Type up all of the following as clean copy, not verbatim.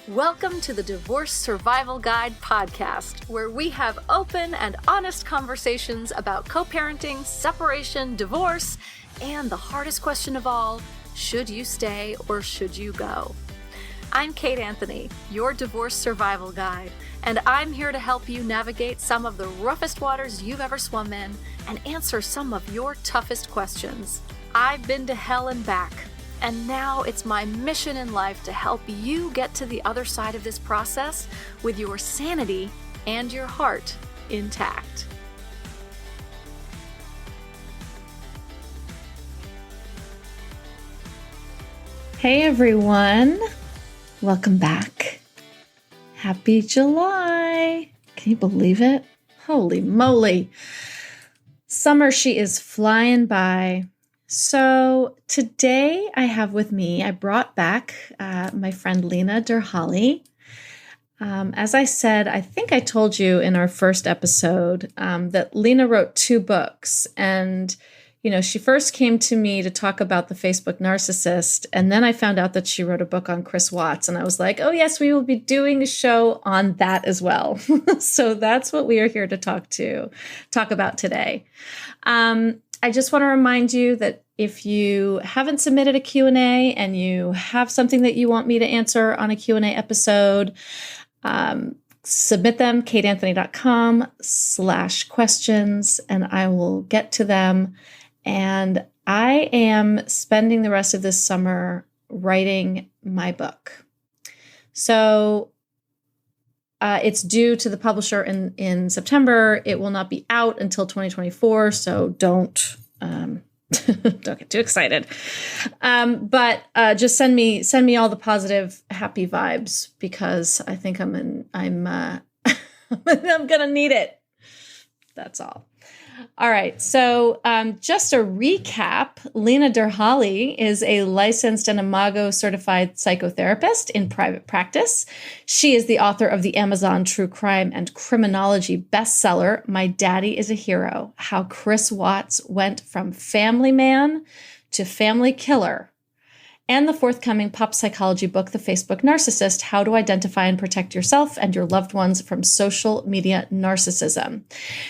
Welcome to the Divorce Survival Guide podcast, where we have open and honest conversations about co-parenting, separation, divorce, and the hardest question of all, should you stay or should you go? I'm Kate Anthony, your divorce survival guide, and I'm here to help you navigate some of the roughest waters you've ever swum in and answer some of your toughest questions. I've been to hell and back. And now it's my mission in life to help you get to the other side of this process with your sanity and your heart intact. Hey everyone, welcome back. Happy July. Can you believe it? Holy moly. Summer, she is flying by. So today I have with me, I brought back my friend Lena Derhally. As I said, I think I told you in our first episode that Lena wrote 2 books. And, you know, she first came to me to talk about the Facebook narcissist. And then I found out that she wrote a book on Chris Watts. And I was like, oh, yes, we will be doing a show on that as well. So that's what we are here to talk about today. I just want to remind you that if you haven't submitted a Q&A and you have something that you want me to answer on a Q&A episode, submit them, kateanthony.com/questions, and I will get to them. And I am spending the rest of this summer writing my book. So it's due to the publisher in September. It will not be out until 2024, so don't get too excited. But just send me all the positive, happy vibes, because I think I'm gonna need it. That's all. All right. So just a recap, Lena Derhally is a licensed and Imago certified psychotherapist in private practice. She is the author of the Amazon true crime and criminology bestseller, My Daddy is a Hero: How Chris Watts Went from Family Man to Family Killer, and the forthcoming pop psychology book, The Facebook Narcissist: How to Identify and Protect Yourself and Your Loved Ones from Social Media Narcissism.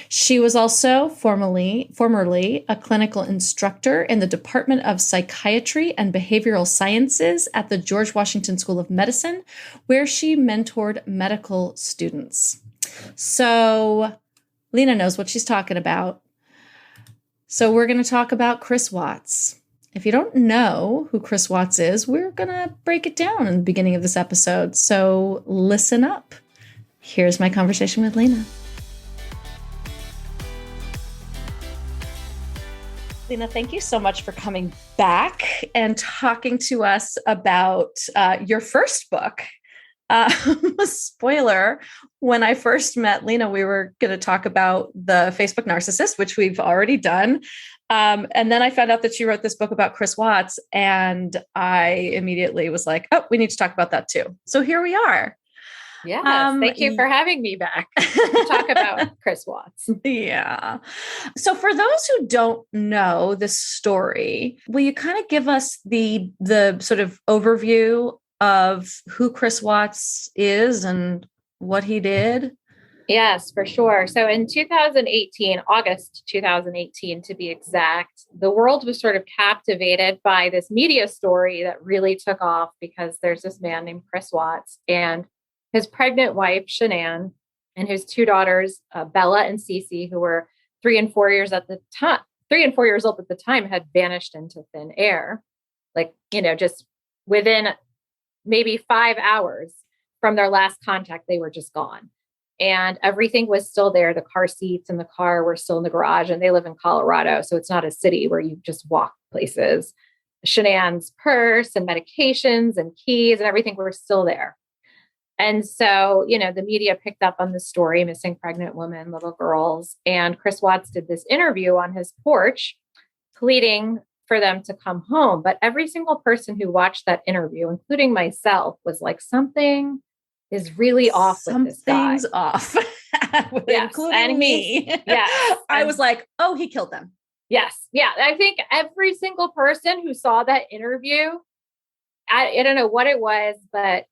She was also formerly a clinical instructor in the Department of Psychiatry and Behavioral Sciences at the George Washington School of Medicine, where she mentored medical students. So Lena knows what she's talking about. So we're going to talk about Chris Watts. If you don't know who Chris Watts is, we're going to break it down in the beginning of this episode. So listen up. Here's my conversation with Lena. Lena, thank you so much for coming back and talking to us about your first book. Spoiler, when I first met Lena, we were going to talk about the Facebook Narcissist, which we've already done. And then I found out that she wrote this book about Chris Watts, and I immediately was like, oh, we need to talk about that too. So here we are. Yes. Thank you for having me back to talk about Chris Watts. Yeah. So for those who don't know this story, will you kind of give us the sort of overview of who Chris Watts is and what he did? Yes, for sure. So in 2018, August 2018, to be exact, the world was sort of captivated by this media story that really took off because there's this man named Chris Watts and his pregnant wife, Shanann, and his 2 daughters, Bella and Cece, who were 3 and 4 years at the time, 3 and 4 years old at the time, had vanished into thin air. Like, just within maybe 5 hours from their last contact, they were just gone. And everything was still there. The car seats in the car were still in the garage, and they live in Colorado. So it's not a city where you just walk places. Shanann's purse and medications and keys and everything were still there. And so, the media picked up on the story, missing pregnant women, little girls. And Chris Watts did this interview on his porch, pleading for them to come home. But every single person who watched that interview, including myself, was like, something is really off with this guy. Something's off, yes. including me. Yes. I was like, oh, he killed them. Yes. Yeah. I think every single person who saw that interview, I don't know what it was, but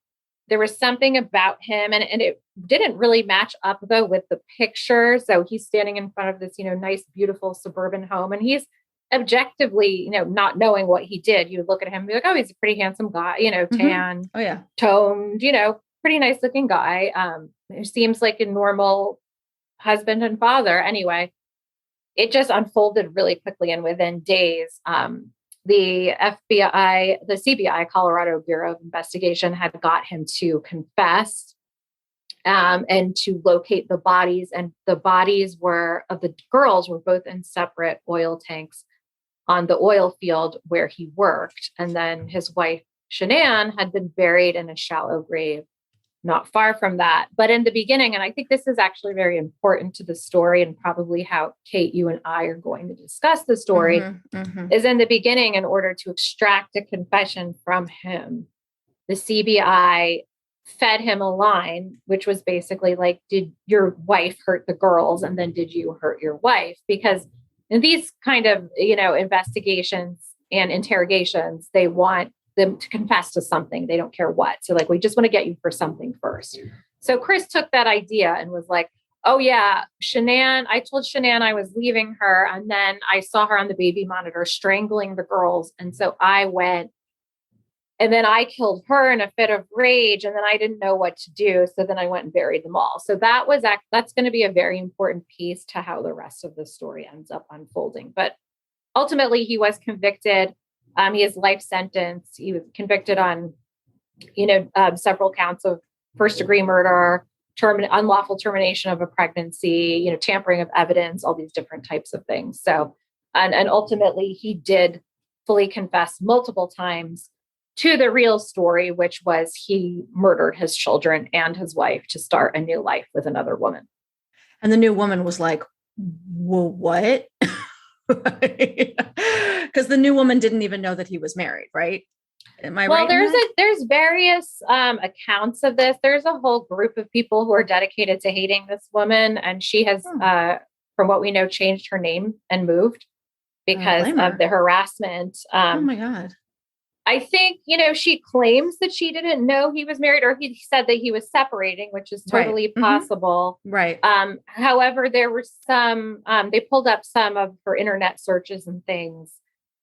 there was something about him, and it didn't really match up though with the picture. So he's standing in front of this, nice, beautiful suburban home, and he's objectively, not knowing what he did. You would look at him and be like, oh, he's a pretty handsome guy, tan, Oh yeah, toned, pretty nice looking guy. Who seems like a normal husband and father. Anyway, it just unfolded really quickly. And within days, the FBI, the CBI, Colorado Bureau of Investigation, had got him to confess and to locate the bodies. And the bodies of the girls were both in separate oil tanks on the oil field where he worked. And then his wife, Shanann, had been buried in a shallow grave not far from that. But in the beginning, and I think this is actually very important to the story and probably how, Kate, you and I are going to discuss the story, is in the beginning, in order to extract a confession from him, the CBI fed him a line, which was basically like, did your wife hurt the girls? And then did you hurt your wife? Because in these kind of, investigations and interrogations, they want them to confess to something. They don't care what. So like, we just want to get you for something first. So Chris took that idea and was like, oh yeah, Shanann, I told Shanann I was leaving her. And then I saw her on the baby monitor strangling the girls. And so I went, and then I killed her in a fit of rage. And then I didn't know what to do. So then I went and buried them all. So that's going to be a very important piece to how the rest of the story ends up unfolding. But ultimately he was convicted. He has life sentence. He was convicted on, several counts of first-degree murder, unlawful termination of a pregnancy, tampering of evidence, all these different types of things. So, and ultimately he did fully confess multiple times to the real story, which was he murdered his children and his wife to start a new life with another woman. And the new woman was like, well, what? Because the new woman didn't even know that he was married, right? Am I right? Well, there's various accounts of this. There's a whole group of people who are dedicated to hating this woman, and she has, from what we know, changed her name and moved because of the harassment. Oh my God. I think, she claims that she didn't know he was married, or he said that he was separating, which is totally possible. Right. However, there were some, they pulled up some of her internet searches and things.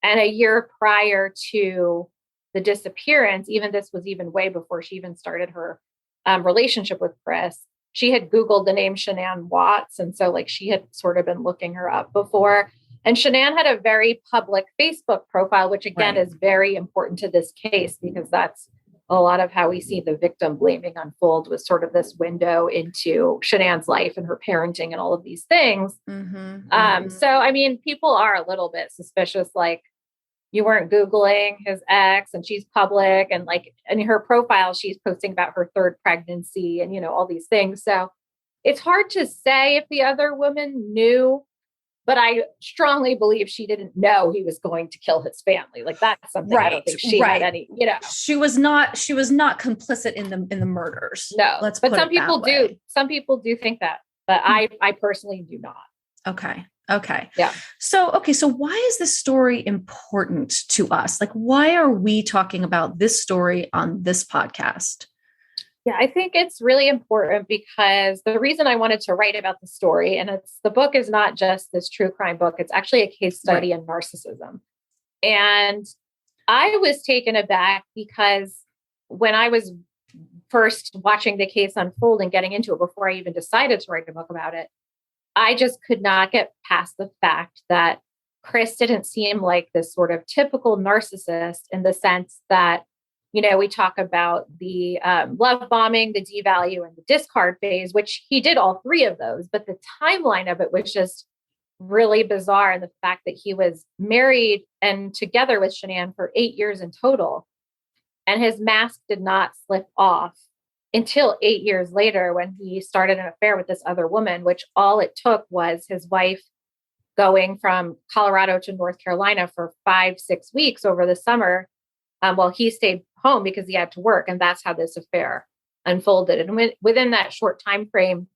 And a year prior to the disappearance, this was even way before she even started her relationship with Chris, she had Googled the name Shanann Watts. And so like she had sort of been looking her up before. And Shanann had a very public Facebook profile, which again is very important to this case, because that's a lot of how we see the victim blaming unfold, was sort of this window into Shanann's life and her parenting and all of these things. So, I mean, people are a little bit suspicious, like you weren't Googling his ex, and she's public, and like in her profile, she's posting about her third pregnancy and, all these things. So it's hard to say if the other woman knew. But I strongly believe she didn't know he was going to kill his family. Like that's something I don't think she had any, She was not complicit in the murders. No, but some people do. Some people do think that, but I personally do not. Okay. Yeah. So why is this story important to us? Like, why are we talking about this story on this podcast? Yeah, I think it's really important because the reason I wanted to write about the story, and the book is not just this true crime book, it's actually a case study in narcissism. And I was taken aback because when I was first watching the case unfold and getting into it before I even decided to write a book about it, I just could not get past the fact that Chris didn't seem like this sort of typical narcissist, in the sense that, we talk about the love bombing, the devalue, and the discard phase, which he did all three of those. But the timeline of it was just really bizarre. And the fact that he was married and together with Shanann for 8 years in total, and his mask did not slip off until 8 years later, when he started an affair with this other woman, which all it took was his wife going from Colorado to North Carolina for 5-6 weeks over the summer, while he stayed home because he had to work. And that's how this affair unfolded. And within that short time frame,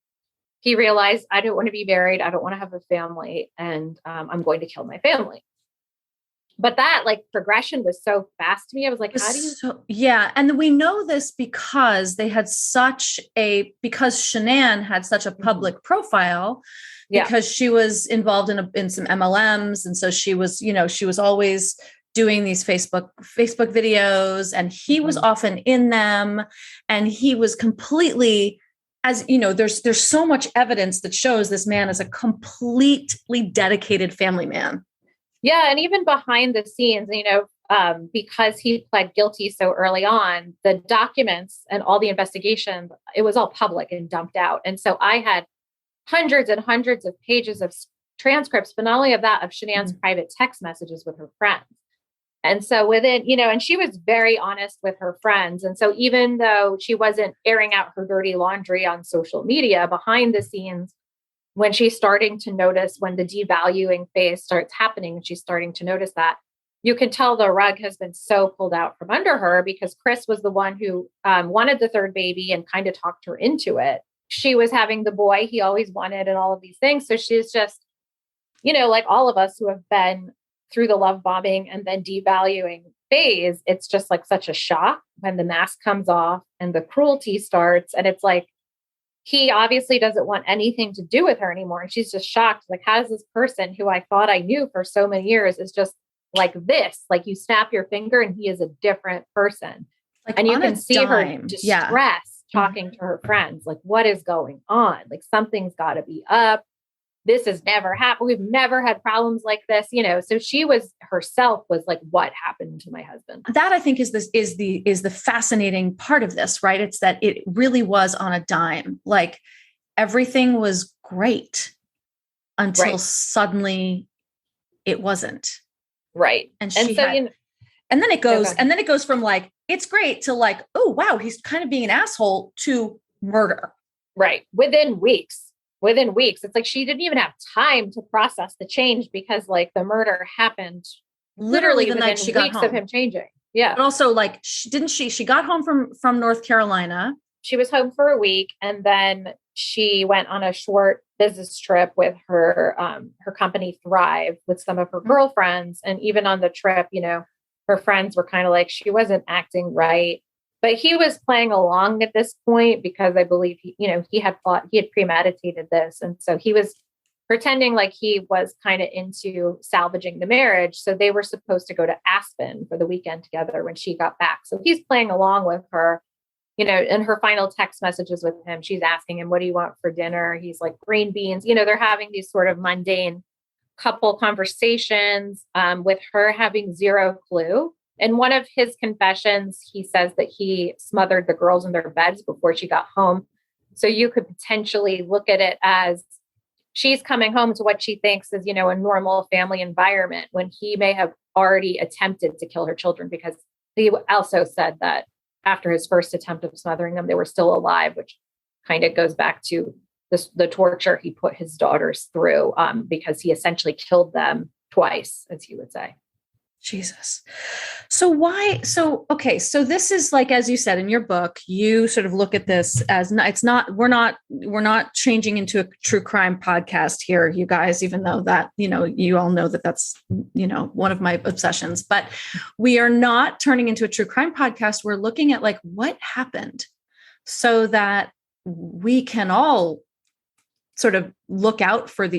he realized, I don't want to be married. I don't want to have a family. And I'm going to kill my family. But that like progression was so fast to me. I was like, how do you? Yeah. And we know this because because Shanann had such a public profile, because she was involved in some MLMs. And so she was, she was always doing these Facebook videos, and he was often in them, and he was completely, as you know, there's so much evidence that shows this man is a completely dedicated family man. Yeah. And even behind the scenes, because he pled guilty so early on, the documents and all the investigations, it was all public and dumped out. And so I had hundreds and hundreds of pages of transcripts, but not only of that, of Shanann's private text messages with her friends. And so within, and she was very honest with her friends. And so even though she wasn't airing out her dirty laundry on social media, behind the scenes, when she's starting to notice, when the devaluing phase starts happening, and she's starting to notice that, you can tell the rug has been so pulled out from under her, because Chris was the one who wanted the third baby and kind of talked her into it. She was having the boy he always wanted and all of these things. So she's just, like all of us who have been through the love bombing and then devaluing phase, it's just like such a shock when the mask comes off and the cruelty starts. And it's like, he obviously doesn't want anything to do with her anymore. And she's just shocked. Like, how does this person who I thought I knew for so many years is just like this? Like, you snap your finger and he is a different person. Like, and you can see her distress talking to her friends. Like, what is going on? Like, something's got to be up. This has never happened. We've never had problems like this, So she herself was like, what happened to my husband? That, I think, is the fascinating part of this, right? It's that it really was on a dime. Like, everything was great until suddenly it wasn't. Right. And then it goes from like, it's great, to like, oh, wow, he's kind of being an asshole, to murder. Right. Within weeks. It's like she didn't even have time to process the change, because like the murder happened literally the night she got home. Of him changing. Yeah. But also, like, she got home from North Carolina. She was home for a week, and then she went on a short business trip with her company Thrive with some of her girlfriends. And even on the trip, her friends were kind of like, she wasn't acting right. But he was playing along at this point, because I believe he had premeditated this. And so he was pretending like he was kind of into salvaging the marriage. So they were supposed to go to Aspen for the weekend together when she got back. So he's playing along with her, in her final text messages with him. She's asking him, what do you want for dinner? He's like, green beans. They're having these sort of mundane couple conversations, with her having zero clue. In one of his confessions, he says that he smothered the girls in their beds before she got home. So you could potentially look at it as she's coming home to what she thinks is, a normal family environment, when he may have already attempted to kill her children, because he also said that after his first attempt of smothering them, they were still alive, which kind of goes back to the torture he put his daughters through, because he essentially killed them twice, as he would say. Jesus. So this is like, as you said in your book, you sort of look at this as we're not changing into a true crime podcast here, you guys, even though that, you all know that that's, one of my obsessions, but we are not turning into a true crime podcast. We're looking at like what happened, so that we can all sort of look out for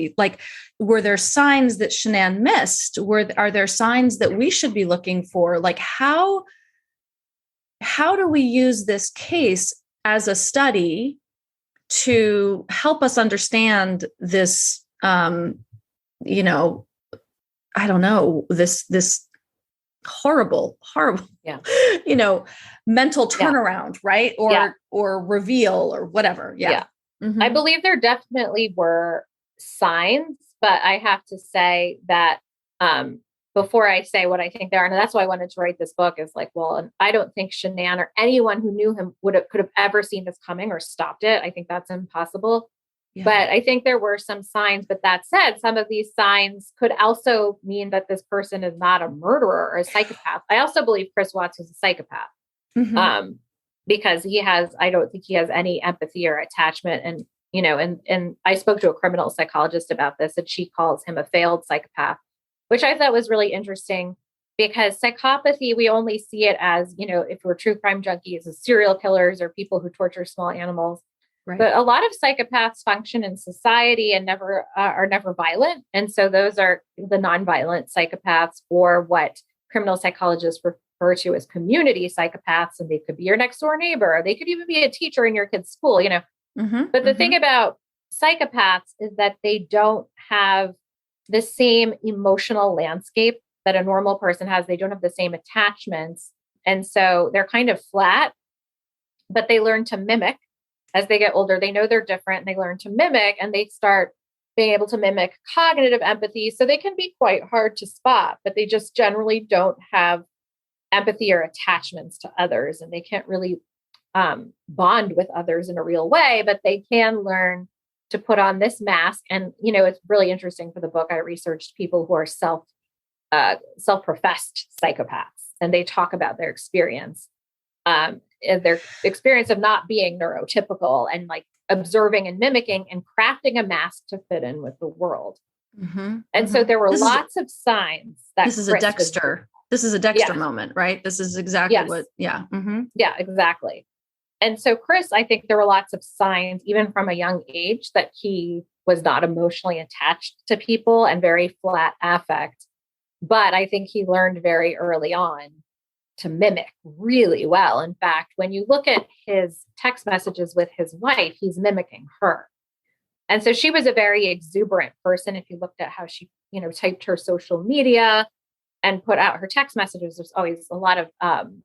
were there signs that Shanann missed? Are there signs that we should be looking for? Like, how do we use this case as a study to help us understand this, I don't know, this horrible, mental turnaround, right? Or reveal or whatever. Yeah. Mm-hmm. I believe there definitely were signs, but I have to say that before I say what I think there are, and that's why I wanted to write this book, is like, well, and I don't think Shanann or anyone who knew him could have ever seen this coming or stopped it. I think that's impossible. Yeah. But I think there were some signs. But that said, some of these signs could also mean that this person is not a murderer or a psychopath. I also believe Chris Watts is a psychopath. Mm-hmm. Because I don't think he has any empathy or attachment. And, and I spoke to a criminal psychologist about this, and she calls him a failed psychopath, which I thought was really interesting. because psychopathy, we only see it as, if we're true crime junkies, as serial killers or people who torture small animals. Right. But a lot of psychopaths function in society and are never violent. And so those are the nonviolent psychopaths, or what criminal psychologists refer to as community psychopaths. And they could be your next door neighbor. They could even be a teacher in your kid's school, But the thing about psychopaths is that they don't have the same emotional landscape that a normal person has. They don't have the same attachments. And so they're kind of flat, but they learn to mimic. As they get older, they know they're different and they learn to mimic, and they start being able to mimic cognitive empathy. So they can be quite hard to spot, but they just generally don't have empathy or attachments to others. And they can't really bond with others in a real way, but they can learn to put on this mask. And, it's really interesting for the book. I researched people who are self-professed psychopaths, and they talk about their experience. Their experience of not being neurotypical and like observing and mimicking and crafting a mask to fit in with the world. And so there were lots of signs that this is a Dexter. This is a Dexter moment, right? This is exactly what. Yeah. Yeah, exactly. And so Chris, I think there were lots of signs, even from a young age, that he was not emotionally attached to people and very flat affect. But I think he learned very early on to mimic really well. In fact, when you look at his text messages with his wife, he's mimicking her. And so she was a very exuberant person. If you looked at how she, typed her social media and put out her text messages, there's always a lot of,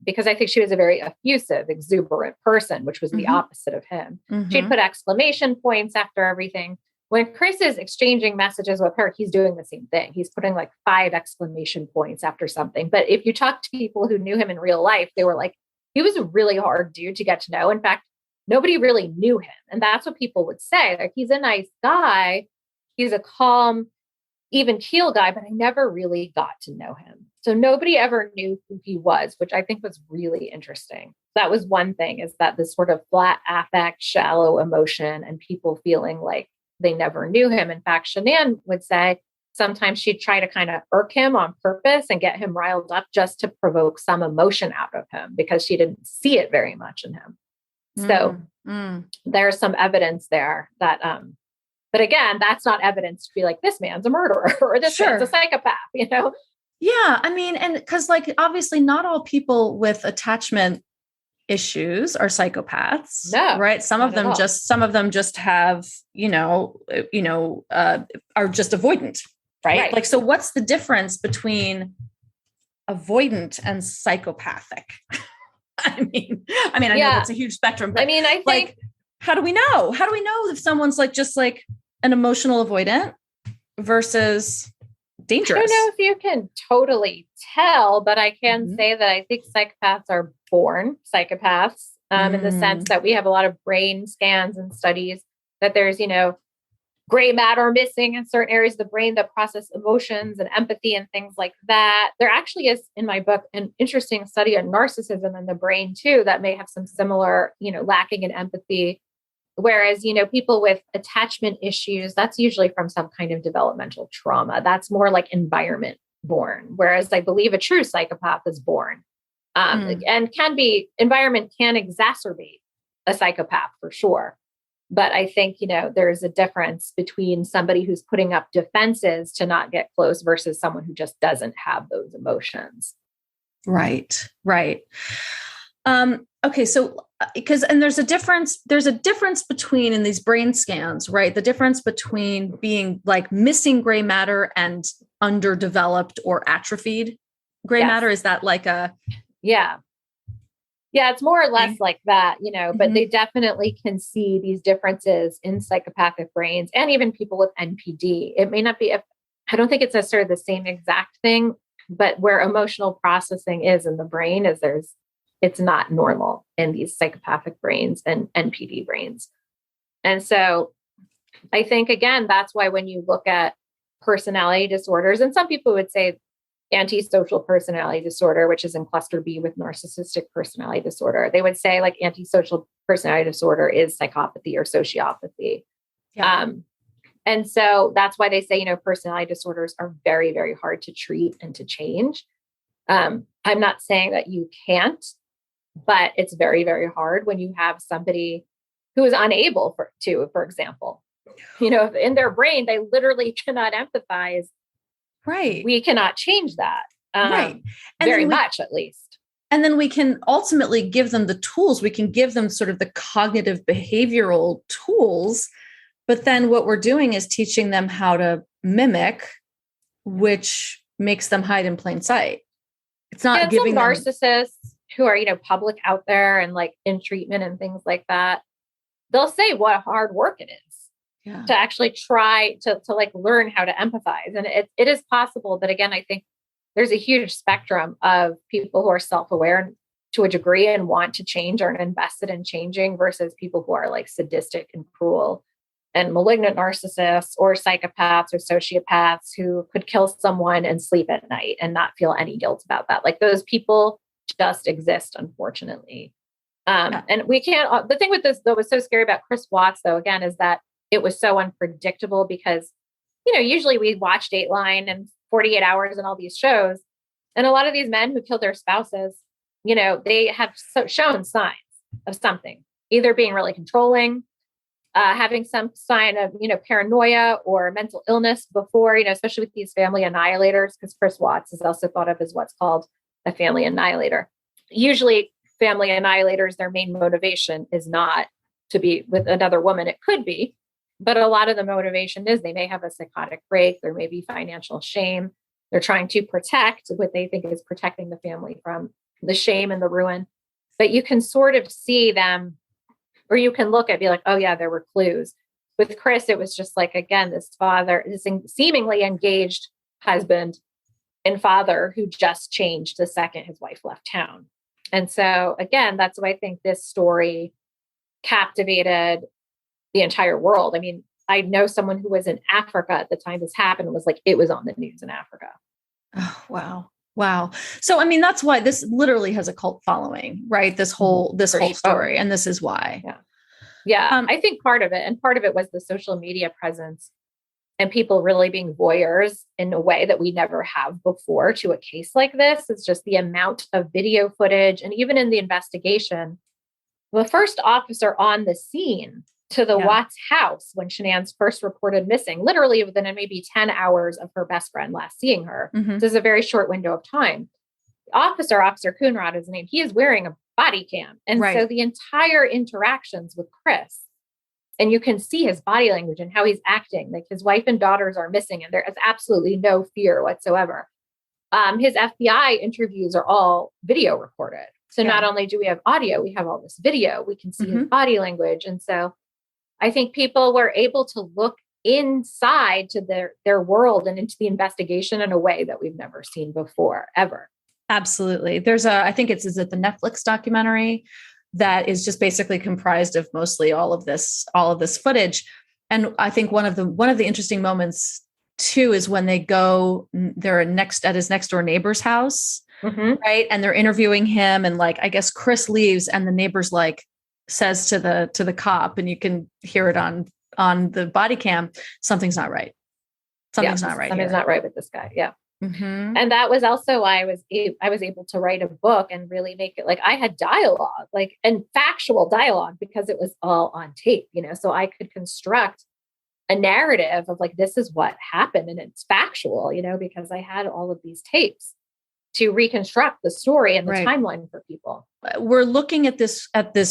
because I think she was a very effusive, exuberant person, which was the opposite of him. She'd put exclamation points after everything. When Chris is exchanging messages with her, he's doing the same thing. He's putting like 5 exclamation points after something. But if you talk to people who knew him in real life, they were like, he was a really hard dude to get to know. In fact, nobody really knew him. And that's what people would say. Like, he's a nice guy. He's a calm, even keel guy, but I never really got to know him. So nobody ever knew who he was, which I think was really interesting. That was one thing, is that this sort of flat affect, shallow emotion, and people feeling like they never knew him. In fact, Shanann would say sometimes she'd try to kind of irk him on purpose and get him riled up just to provoke some emotion out of him, because she didn't see it very much in him. So there's some evidence there that, but again, that's not evidence to be like, this man's a murderer or this man's a psychopath, Yeah. I mean, and because like, obviously not all people with attachment issues are psychopaths, no, right? Some of them just have, are just avoidant, right? Like, so what's the difference between avoidant and psychopathic? I mean, I know that's a huge spectrum, but I think, like, how do we know? How do we know if someone's like, just like an emotional avoidant versus dangerous? I don't know if you can totally tell, but I can say that I think psychopaths are born psychopaths, in the sense that we have a lot of brain scans and studies that there's, gray matter missing in certain areas of the brain that process emotions and empathy and things like that. There actually is, in my book, an interesting study on narcissism in the brain too, that may have some similar, lacking in empathy. Whereas, people with attachment issues, that's usually from some kind of developmental trauma. That's more like environment born. Whereas I believe a true psychopath is born, and environment can exacerbate a psychopath for sure. But I think, there's a difference between somebody who's putting up defenses to not get close versus someone who just doesn't have those emotions. Right. Okay. So, there's a difference between, in these brain scans, right? The difference between being like missing gray matter and underdeveloped or atrophied gray matter. Is that like a, Yeah, it's more or less like that, but they definitely can see these differences in psychopathic brains, and even people with NPD. It may not be, I don't think it's necessarily the same exact thing, but where emotional processing is in the brain it's not normal in these psychopathic brains and NPD brains. And so I think, again, that's why when you look at personality disorders, and some people would say antisocial personality disorder, which is in cluster B with narcissistic personality disorder, they would say like antisocial personality disorder is psychopathy or sociopathy. And so that's why they say, personality disorders are very, very hard to treat and to change. I'm not saying that you can't, but it's very, very hard when you have somebody who is unable for example, in their brain, they literally cannot empathize. Right. We cannot change that. Right. And very much, at least. And then we can ultimately give them the tools. We can give them sort of the cognitive behavioral tools. But then what we're doing is teaching them how to mimic, which makes them hide in plain sight. It's not giving some narcissists who are, public out there and like in treatment and things like that. They'll say what hard work it is to actually try to like learn how to empathize. And it is possible. But again, I think there's a huge spectrum of people who are self-aware to a degree and want to change or are invested in changing versus people who are like sadistic and cruel and malignant narcissists or psychopaths or sociopaths who could kill someone and sleep at night and not feel any guilt about that. Like those people just exist, unfortunately. And we can't, the thing with this though was so scary about Chris Watts though, again, is that it was so unpredictable because, usually we watch Dateline and 48 Hours and all these shows. And a lot of these men who killed their spouses, they have shown signs of something, either being really controlling, having some sign of, paranoia or mental illness before, especially with these family annihilators, because Chris Watts is also thought of as what's called a family annihilator. Usually family annihilators, their main motivation is not to be with another woman. It could be, but a lot of the motivation is they may have a psychotic break. There may be financial shame. They're trying to protect what they think is protecting the family from the shame and the ruin. But you can sort of see them, or you can look at be like, oh yeah, there were clues. With Chris, it was just like, again, this seemingly engaged husband and father who just changed the second his wife left town. And so again, that's why I think this story captivated the entire world. I mean, I know someone who was in Africa at the time this happened and was like, it was on the news in Africa. Oh, wow. Wow. So, I mean, that's why this literally has a cult following, right? This whole story. And this is why. Yeah. Yeah. I think part of it was the social media presence and people really being voyeurs in a way that we never have before to a case like this. It's just the amount of video footage. And even in the investigation, the first officer on the scene to the Watts house when Shanann's first reported missing, literally within maybe 10 hours of her best friend last seeing her. Mm-hmm. This is a very short window of time. Officer Coonrod is his name. He is wearing a body cam. And so the entire interactions with Chris, and you can see his body language and how he's acting, like his wife and daughters are missing and there is absolutely no fear whatsoever. His FBI interviews are all video recorded. So not only do we have audio, we have all this video, we can see his body language. And so I think people were able to look inside to their world and into the investigation in a way that we've never seen before, ever. Absolutely. There's I think is it the Netflix documentary that is just basically comprised of mostly all of this footage. And I think one of the interesting moments too is when they're at his next door neighbor's house, right? And they're interviewing him, and like I guess Chris leaves, and the neighbor's like says to the cop, and you can hear it on the body cam, something's not right. Something's not right with this guy. Yeah. Mm-hmm. And that was also why I was able to write a book and really make it like I had dialogue, like, and factual dialogue, because it was all on tape, so I could construct a narrative of like, this is what happened. And it's factual, because I had all of these tapes to reconstruct the story and the timeline for people. We're looking at this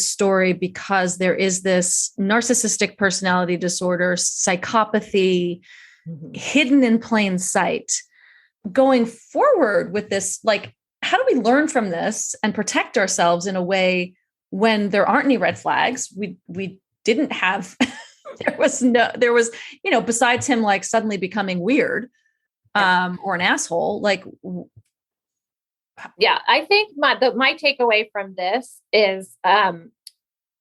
story because there is this narcissistic personality disorder, psychopathy, hidden in plain sight. Going forward with this, like, how do we learn from this and protect ourselves in a way when there aren't any red flags? We didn't have, there was, besides him like suddenly becoming weird, or an asshole, like. Yeah, I think my takeaway from this is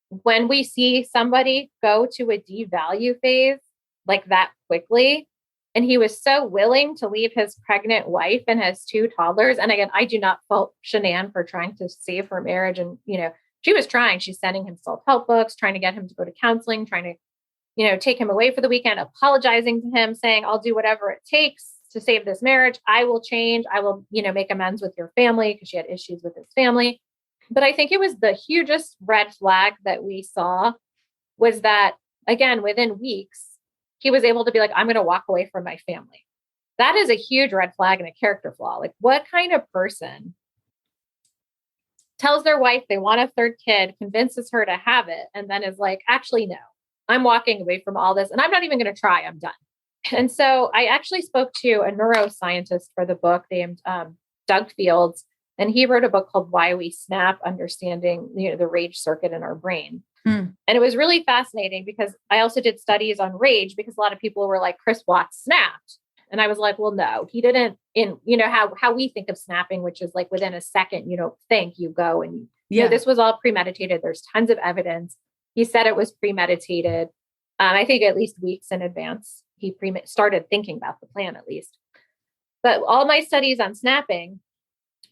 when we see somebody go to a devalue phase like that quickly, and he was so willing to leave his pregnant wife and his two toddlers. And again, I do not fault Shanann for trying to save her marriage. And, she was trying. She's sending him self-help books, trying to get him to go to counseling, trying to, take him away for the weekend, apologizing to him, saying, I'll do whatever it takes. to save this marriage. I will change. I will, make amends with your family, because she had issues with his family. But I think it was the hugest red flag that we saw was that, again, within weeks, he was able to be like, I'm going to walk away from my family. That is a huge red flag and a character flaw. Like, what kind of person tells their wife they want a third kid, convinces her to have it, and then is like, actually, no, I'm walking away from all this and I'm not even going to try. I'm done. And so I actually spoke to a neuroscientist for the book named Doug Fields, and he wrote a book called Why We Snap, Understanding the Rage Circuit in Our Brain. And it was really fascinating because I also did studies on rage, because a lot of people were like, Chris Watts snapped. And I was like, well, no, he didn't. How we think of snapping, which is like within a second, you don't think, you go and this was all premeditated. There's tons of evidence. He said it was premeditated. I think at least weeks in advance, he started thinking about the plan at least. But all my studies on snapping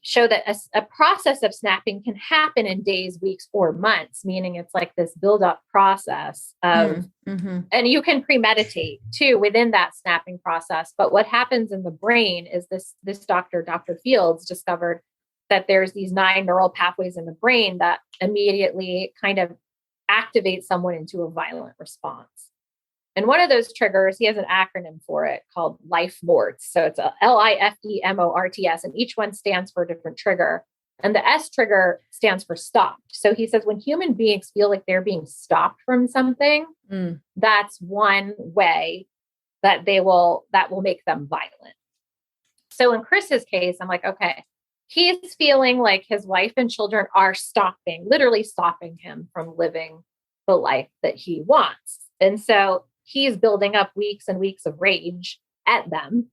show that a process of snapping can happen in days, weeks, or months, meaning it's like this build-up process of, and you can premeditate too within that snapping process. But what happens in the brain is this Dr. Fields discovered that there's these 9 neural pathways in the brain that immediately kind of activate someone into a violent response. And one of those triggers, he has an acronym for it called LIFEMORTS. So it's a LIFEMORTS, and each one stands for a different trigger. And the S trigger stands for stopped. So he says when human beings feel like they're being stopped from something, that's one way that will make them violent. So in Chris's case, I'm like, okay, he's feeling like his wife and children are literally stopping him from living the life that he wants. And so he's building up weeks and weeks of rage at them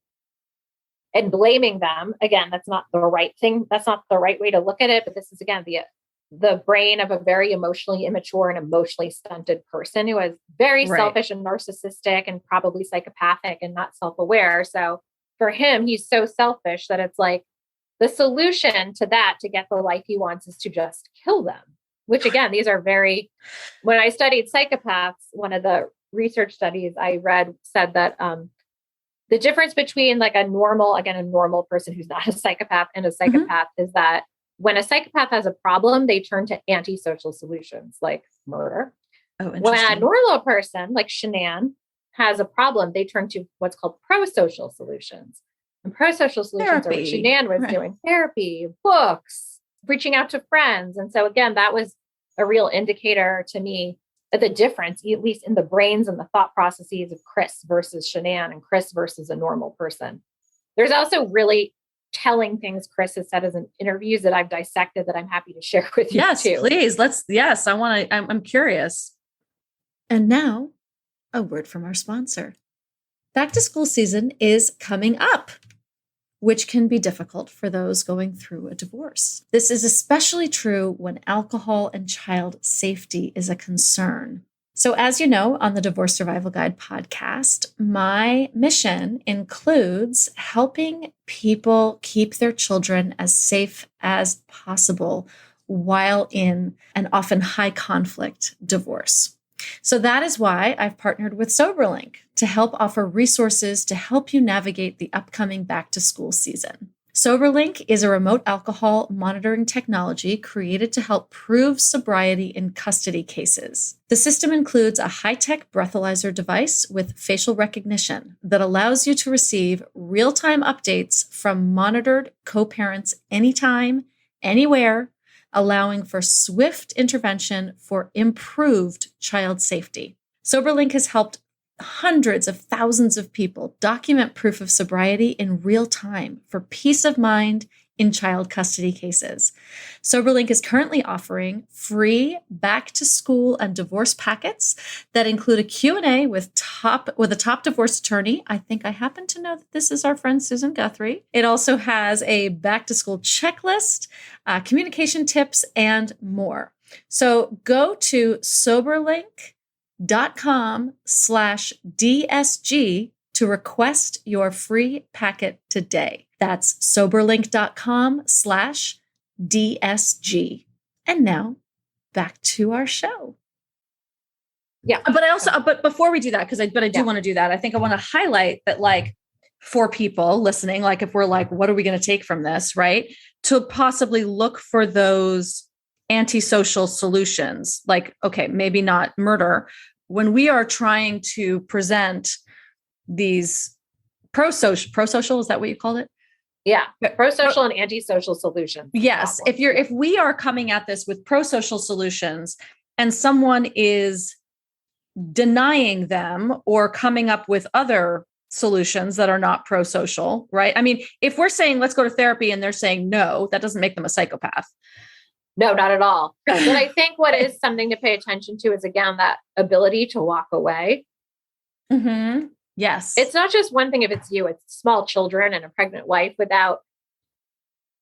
and blaming them. Again, that's not the right thing. That's not the right way to look at it. But this is, again, the brain of a very emotionally immature and emotionally stunted person who is very selfish and narcissistic and probably psychopathic and not self-aware. So for him, he's so selfish that it's like the solution to that, to get the life he wants, is to just kill them. Which, again, these are when I studied psychopaths, one of the research studies I read said that the difference between like a normal person who's not a psychopath and a psychopath is that when a psychopath has a problem, they turn to antisocial solutions like murder. When a normal person like Shanann has a problem, they turn to what's called pro-social solutions. And pro-social solutions are what Shanann was doing: therapy, books, reaching out to friends. And so again, that was a real indicator to me of the difference, at least in the brains and the thought processes of Chris versus Shanann and Chris versus a normal person. There's also really telling things Chris has said in interviews that I've dissected that I'm happy to share with you too. Yes, please. I'm curious. And now a word from our sponsor. Back to school season is coming up, which can be difficult for those going through a divorce. This is especially true when alcohol and child safety is a concern. So as you know, on the Divorce Survival Guide podcast, my mission includes helping people keep their children as safe as possible while in an often high conflict divorce. So that is why I've partnered with SoberLink to help offer resources to help you navigate the upcoming back to school season. SoberLink is a remote alcohol monitoring technology created to help prove sobriety in custody cases. The system includes a high-tech breathalyzer device with facial recognition that allows you to receive real-time updates from monitored co-parents anytime, anywhere, allowing for swift intervention for improved child safety. SoberLink has helped hundreds of thousands of people document proof of sobriety in real time for peace of mind in child custody cases. SoberLink is currently offering free back to school and divorce packets that include a Q&A with a top divorce attorney. I think I happen to know that this is our friend Susan Guthrie. It also has a back to school checklist, communication tips, and more. So go to soberlink.com/DSG to request your free packet today. That's soberlink.com/DSG. And now back to our show. Yeah. But before we do that, I do want to do that. I think I want to highlight that, like, for people listening, like if we're like, what are we going to take from this, right? To possibly look for those antisocial solutions, like, okay, maybe not murder. When we are trying to present these pro-social, is that what you called it? Yeah. Pro-social and antisocial solutions. Yes. If we are coming at this with pro-social solutions and someone is denying them or coming up with other solutions that are not pro-social, right? I mean, if we're saying, let's go to therapy and they're saying no, that doesn't make them a psychopath. No, not at all. But I think what is something to pay attention to is, again, that ability to walk away. Mm-hmm. Yes. It's not just one thing if it's you, it's small children and a pregnant wife without,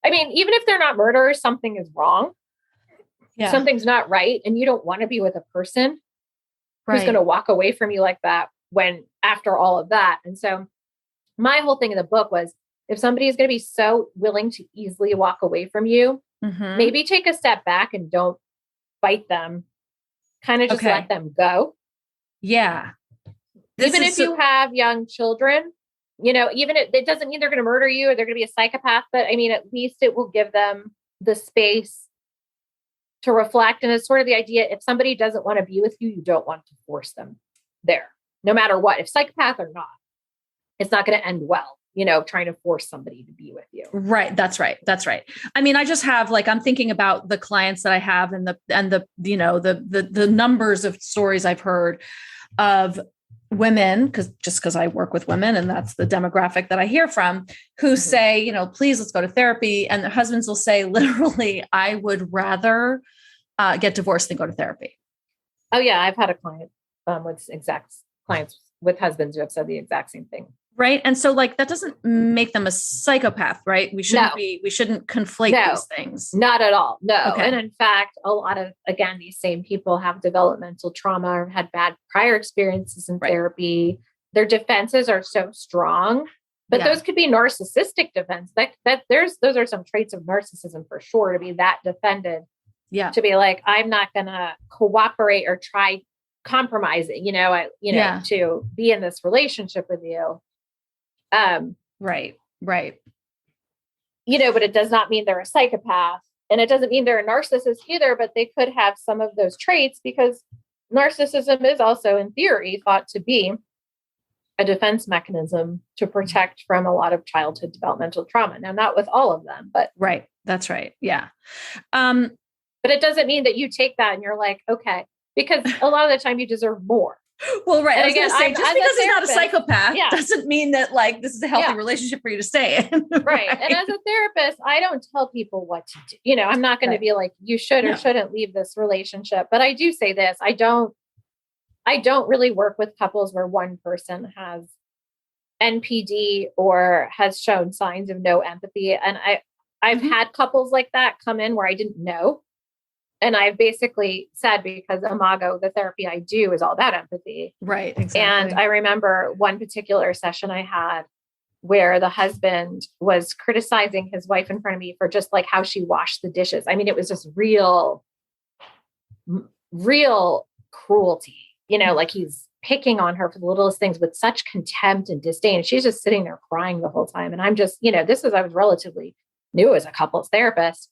I mean, even if they're not murderers, something is wrong. Yeah. Something's not right. And you don't want to be with a person who's going to walk away from you like that when after all of that. And so my whole thing in the book was, if somebody is going to be so willing to easily walk away from you, maybe take a step back and don't fight them. Kind of just let them go. Yeah. Even if you have young children, you know, even if it doesn't mean they're going to murder you or they're going to be a psychopath, but I mean, at least it will give them the space to reflect. And it's sort of the idea, if somebody doesn't want to be with you, you don't want to force them there, no matter what, if psychopath or not, it's not going to end well, you know, trying to force somebody to be with you. Right. That's right. That's right. I mean, I just have like, I'm thinking about the clients that I have and the, you know, the numbers of stories I've heard of women, because I work with women and that's the demographic that I hear from, who say, you know, please, let's go to therapy. And their husbands will say, literally, I would rather get divorced than go to therapy. Oh yeah. I've had a client clients with husbands who have said the exact same thing. Right. And so like, that doesn't make them a psychopath, right? We shouldn't conflate these things. Not at all. No. Okay. And in fact, a lot of, again, these same people have developmental trauma or had bad prior experiences in therapy. Their defenses are so strong, but those could be narcissistic defense. Those are some traits of narcissism for sure, to be that defended. Yeah. To be like, I'm not going to cooperate or try compromising, to be in this relationship with you. Right. But it does not mean they're a psychopath, and it doesn't mean they're a narcissist either, but they could have some of those traits, because narcissism is also in theory thought to be a defense mechanism to protect from a lot of childhood developmental trauma. Now, not with all of them, but right. That's right. Yeah. But it doesn't mean that you take that and you're like, okay, because a lot of the time you deserve more. Well, right. And again, just because he's not a psychopath doesn't mean that like this is a healthy relationship for you to stay in. Right. And as a therapist, I don't tell people what to do. I'm not going to be like, you should or shouldn't leave this relationship. But I do say this, I don't really work with couples where one person has NPD or has shown signs of no empathy. And I've had couples like that come in where I didn't know. And I've basically said, because Imago, the therapy I do is all about empathy. Right. Exactly. And I remember one particular session I had where the husband was criticizing his wife in front of me for just like how she washed the dishes. I mean, it was just real cruelty, like he's picking on her for the littlest things with such contempt and disdain. And she's just sitting there crying the whole time. And I'm just, I was relatively new as a couples therapist.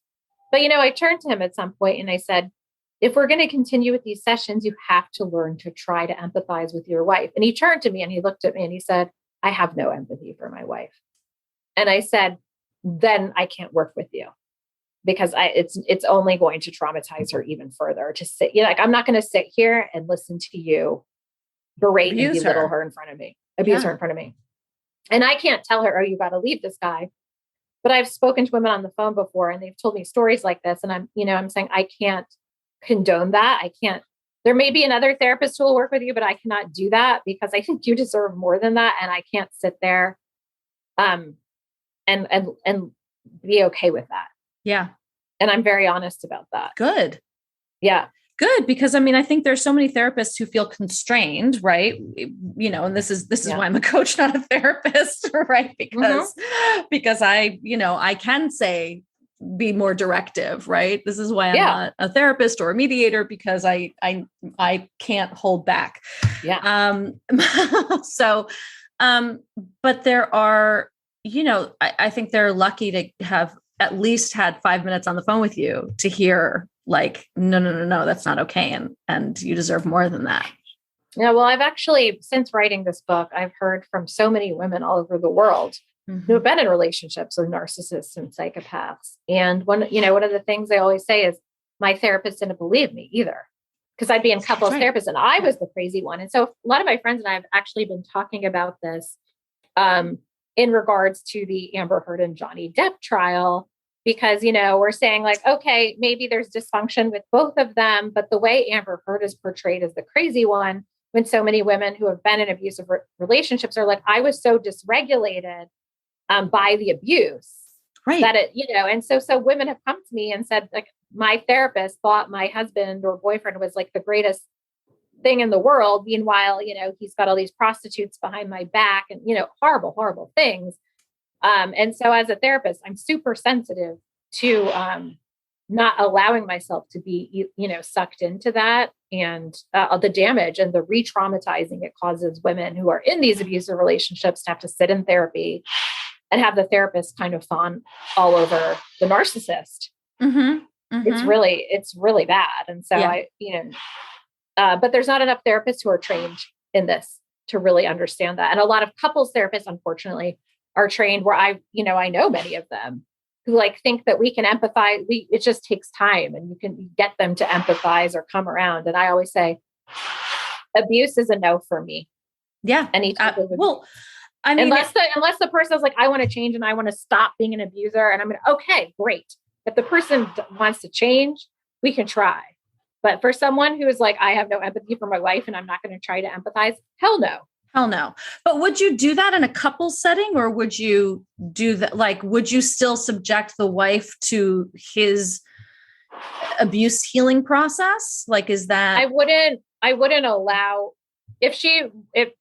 But, I turned to him at some point and I said, if we're going to continue with these sessions, you have to learn to try to empathize with your wife. And he turned to me and he looked at me and he said, I have no empathy for my wife. And I said, then I can't work with you, because it's only going to traumatize her even further to sit, I'm not going to sit here and listen to you berate and belittle her in front of me, abuse her in front of me. And I can't tell her, oh, you got to leave this guy. But I've spoken to women on the phone before and they've told me stories like this. And I'm saying, I can't condone that. I can't, there may be another therapist who will work with you, but I cannot do that, because I think you deserve more than that. And I can't sit there, and be okay with that. Yeah. And I'm very honest about that. Good. Yeah. Good. Because I think there's so many therapists who feel constrained, right? And this is why I'm a coach, not a therapist, right? Because I can say, be more directive, right? This is why I'm not a therapist or a mediator, because I can't hold back. Yeah. So, But there are, I think they're lucky to have at least had 5 minutes on the phone with you to hear like, no, that's not okay. And you deserve more than that. Yeah, well, I've actually, since writing this book, I've heard from so many women all over the world who have been in relationships with narcissists and psychopaths. And one of the things they always say is, my therapist didn't believe me either, because I'd be in couples therapists and I was the crazy one. And so a lot of my friends and I have actually been talking about this in regards to the Amber Heard and Johnny Depp trial, because, we're saying like, okay, maybe there's dysfunction with both of them, but the way Amber Heard is portrayed as the crazy one, when so many women who have been in abusive relationships are like, I was so dysregulated by the abuse that it, and so women have come to me and said, like, my therapist thought my husband or boyfriend was like the greatest thing in the world. Meanwhile, he's got all these prostitutes behind my back and, horrible, horrible things. And so as a therapist, I'm super sensitive to not allowing myself to be, sucked into that and the damage and the re-traumatizing it causes women who are in these abusive relationships to have to sit in therapy and have the therapist kind of fawn all over the narcissist. It's really bad. And so but there's not enough therapists who are trained in this to really understand that. And a lot of couples therapists, unfortunately, are trained where I know many of them who like think that we can empathize. It just takes time and you can get them to empathize or come around. And I always say, abuse is a no for me. Yeah. Unless the person is like, I want to change and I want to stop being an abuser, and I'm going to, okay, great. If the person wants to change, we can try. But for someone who is like, I have no empathy for my wife and I'm not going to try to empathize, hell no. Hell no. But would you do that in a couple setting, or would you do that? Like, would you still subject the wife to his abuse healing process? Like, is that? I wouldn't allow,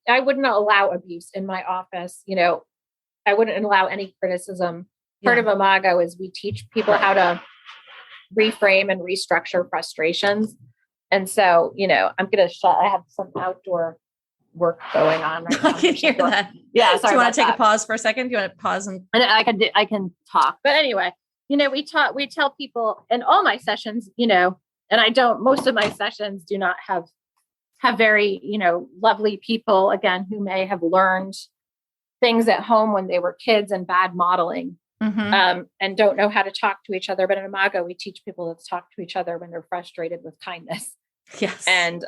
I wouldn't allow abuse in my office. I wouldn't allow any criticism. Part of Imago is we teach people how to reframe and restructure frustrations. And so, I'm going to I have some outdoor work going on right now. I can hear that. Yeah. Do you want to take a pause for a second? Do you want to pause and I can talk. But anyway, we tell people in all my sessions, and most of my sessions do not have very, lovely people, again, who may have learned things at home when they were kids and bad modeling. And don't know how to talk to each other. But in Imago, we teach people to talk to each other when they're frustrated with kindness. Yes. And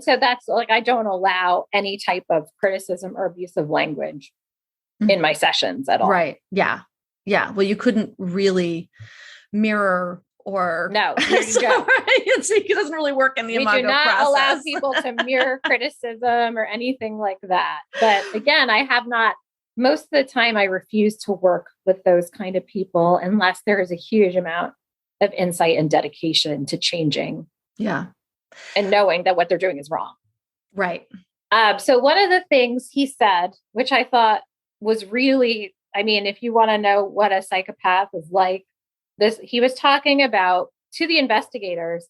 so that's like, I don't allow any type of criticism or abusive language in my sessions at all. Right. Yeah. Yeah. Well, you couldn't really mirror or no, it doesn't really work in the Imago process. We do not process. allow people to mirror criticism or anything like that. But again, most of the time I refuse to work with those kind of people unless there is a huge amount of insight and dedication to changing. Yeah. And knowing that what they're doing is wrong. Right. So one of the things he said, which I thought was really, if you want to know what a psychopath is like, he was talking about to the investigators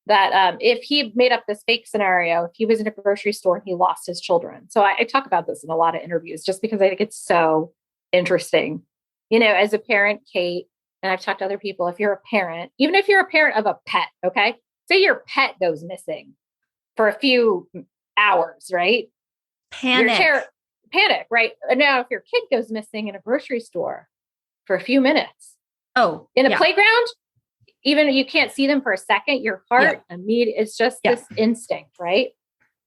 that if he made up this fake scenario, if he was in a grocery store and he lost his children. So I talk about this in a lot of interviews just because I think it's so interesting. As a parent, Kate, and I've talked to other people, if you're a parent, even if you're a parent of a pet, okay, say your pet goes missing for a few hours, right? Panic, right? Now, if your kid goes missing in a grocery store for a few minutes, in a playground, even if you can't see them for a second, your heart immediately, it's just this instinct, right?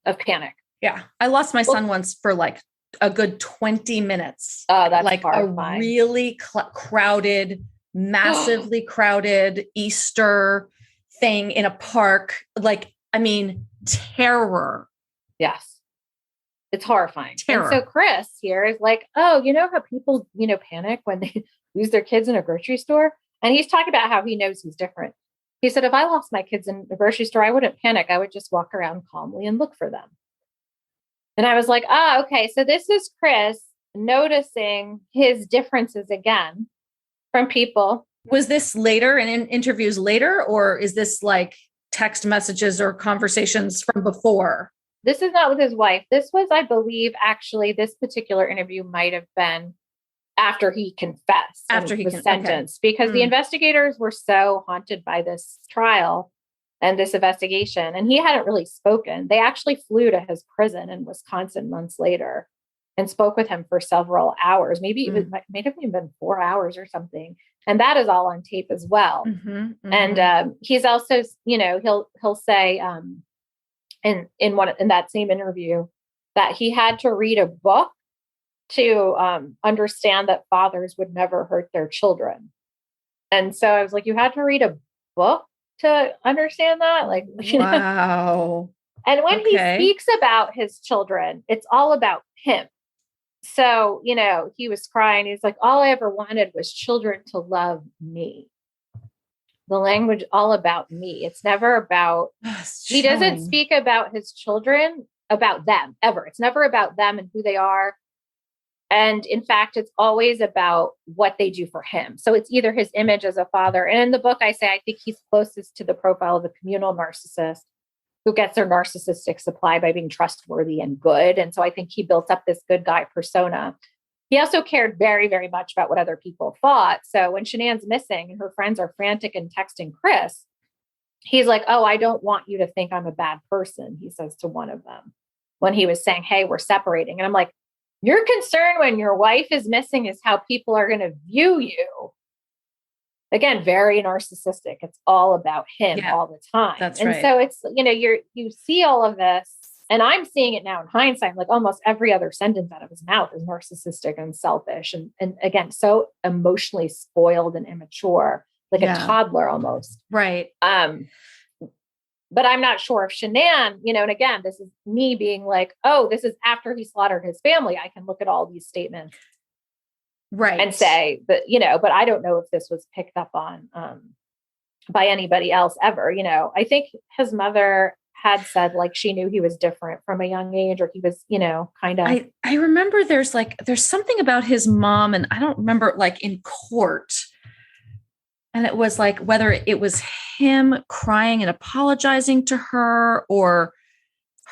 Of panic. Yeah. I lost my son once for like a good 20 minutes. Oh, that's like horrifying. A really crowded, massively crowded Easter thing in a park. Terror. Yes. It's horrifying. Terror. And so Chris here is like, oh, how people, panic when they lose their kids in a grocery store. And he's talking about how he knows he's different. He said, if I lost my kids in the grocery store, I wouldn't panic. I would just walk around calmly and look for them. And I was like, okay. So this is Chris noticing his differences again from people. Was this later in interviews later, or is this like text messages or conversations from before? this is not with his wife. This was, I believe, actually, this particular interview might have been after he confessed, after he was sentenced, because the investigators were so haunted by this trial and this investigation, and he hadn't really spoken. They actually flew to his prison in Wisconsin months later and spoke with him for several hours. Maybe it might have even been 4 hours or something. And that is all on tape as well. And he's also, he'll say in that same interview that he had to read a book to understand that fathers would never hurt their children. And so I was like, you had to read a book to understand that? Like, wow. And when he speaks about his children, it's all about him. So, he was crying. He's like, all I ever wanted was children to love me. The language all about me. It's never about, he doesn't speak about his children, about them ever. It's never about them and who they are. And in fact, it's always about what they do for him. So it's either his image as a father. And in the book, I say, I think he's closest to the profile of the communal narcissist who gets their narcissistic supply by being trustworthy and good. And so I think he built up this good guy persona. He also cared very, very much about what other people thought. So when Shanann's missing and her friends are frantic and texting Chris, he's like, oh, I don't want you to think I'm a bad person, he says to one of them when he was saying, hey, we're separating. And I'm like, your concern when your wife is missing is how people are going to view you. Again, very narcissistic. It's all about him all the time. That's right. So it's, you see all of this, and I'm seeing it now in hindsight, like almost every other sentence out of his mouth is narcissistic and selfish. And again, so emotionally spoiled and immature, like a toddler almost. Right. But I'm not sure if Shanann, and again, this is me being like, oh, this is after he slaughtered his family. I can look at all these statements. Right. And say that, but I don't know if this was picked up on by anybody else ever. I think his mother had said like she knew he was different from a young age, or he was, kind of. I remember there's something about his mom, and I don't remember like in court. And it was like whether it was him crying and apologizing to her or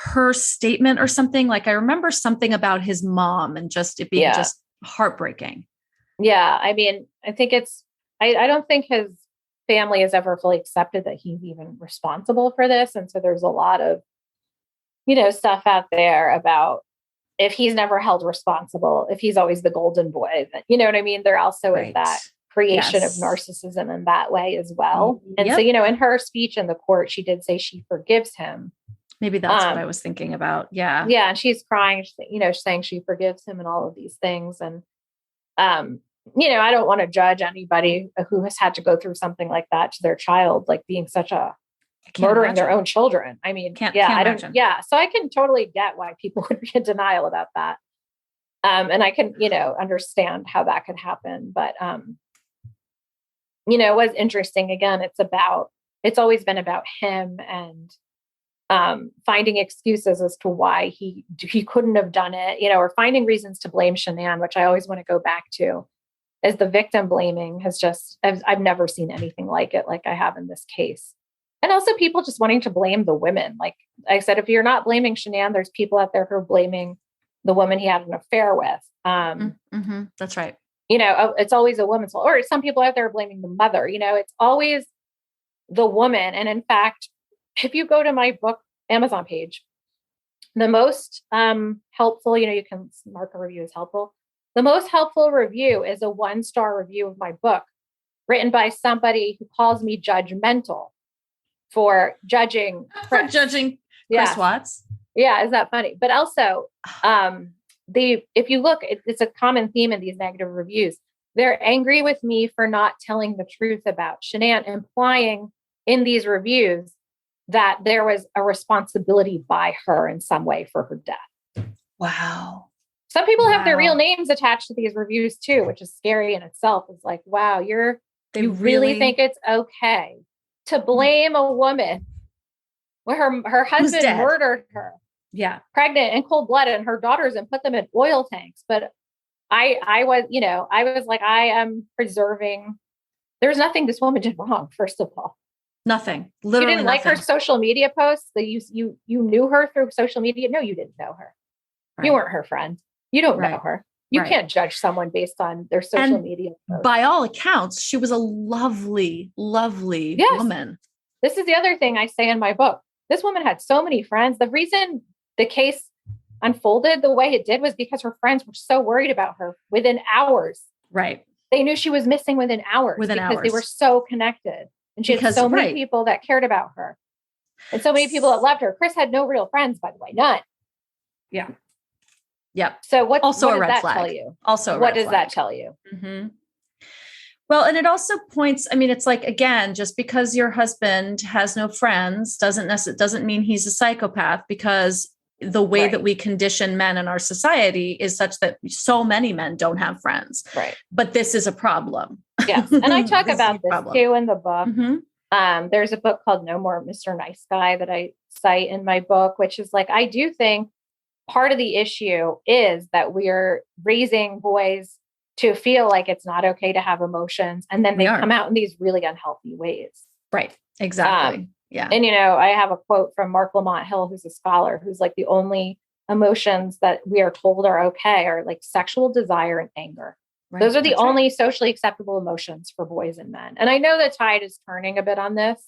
her statement or something. Like I remember something about his mom and just it being just heartbreaking. Yeah. I mean, I think I don't think his family has ever fully accepted that he's even responsible for this. And so there's a lot of, stuff out there about if he's never held responsible, if he's always the golden boy, you know what I mean? There also is that creation of narcissism in that way as well. And so, in her speech in the court, she did say she forgives him. Maybe that's what I was thinking about. Yeah. Yeah. And she's crying, saying she forgives him and all of these things. And, I don't want to judge anybody who has had to go through something like that to their child, like being such a murdering their own children. I mean, So I can totally get why people would be in denial about that. And I can, understand how that could happen. But, it was interesting. Again, it's always been about him and finding excuses as to why he couldn't have done it, or finding reasons to blame Shanann, which I always want to go back to, as the victim blaming I've never seen anything like it, like I have in this case. And also people just wanting to blame the women. Like I said, if you're not blaming Shanann, there's people out there who are blaming the woman he had an affair with. That's right. It's always a woman's fault, or some people out there are blaming the mother, it's always the woman. And in fact, if you go to my book Amazon page, the most helpful, you can mark a review as helpful. The most helpful review is a 1-star review of my book written by somebody who calls me judgmental for judging Chris. Chris Watts. Yeah. Is that funny? But also, if you look, it's a common theme in these negative reviews. They're angry with me for not telling the truth about Shanann, implying in these reviews that there was a responsibility by her in some way for her death. Wow. Some people have their real names attached to these reviews too, which is scary in itself. It's like, wow, you really think it's okay to blame a woman when her husband murdered her. Yeah. Pregnant in cold blood, and her daughters, and put them in oil tanks. But I was like, I am preserving. There's nothing this woman did wrong, first of all. Nothing. You Literally didn't like her nothing. social media posts. That you knew her through social media. No, you didn't know her. Right. You weren't her friend. You don't know Right. her. You Right. can't judge someone based on their social And media posts. by all accounts, she was a lovely, lovely Yes. woman. This is the other thing I say in my book. This woman had so many friends. The reason the case unfolded the way it did was because her friends were so worried about her within hours. Right. They knew she was missing within hours because they were so connected. And she had so many people that cared about her. And so many people that loved her. Chris had no real friends, by the way, none. Yeah. Yep. So what does that flag. tell you? Also, what does that tell you? Mm-hmm. Well, and it also points, I mean, it's like, again, just because your husband has no friends doesn't mean he's a psychopath, because the way that we condition men in our society is such that so many men don't have friends. Right. But this is a problem. Yes. And I talk about this too in the book. Mm-hmm. There's a book called No More Mr. Nice Guy that I cite in my book, which is like, I do think part of the issue is that we're raising boys to feel like it's not okay to have emotions. And then they come out in these really unhealthy ways. Right. Exactly. Yeah. And, I have a quote from Mark Lamont Hill, who's a scholar, who's like, the only emotions that we are told are okay are like sexual desire and anger. Right. Those are the only socially acceptable emotions for boys and men. And I know the tide is turning a bit on this,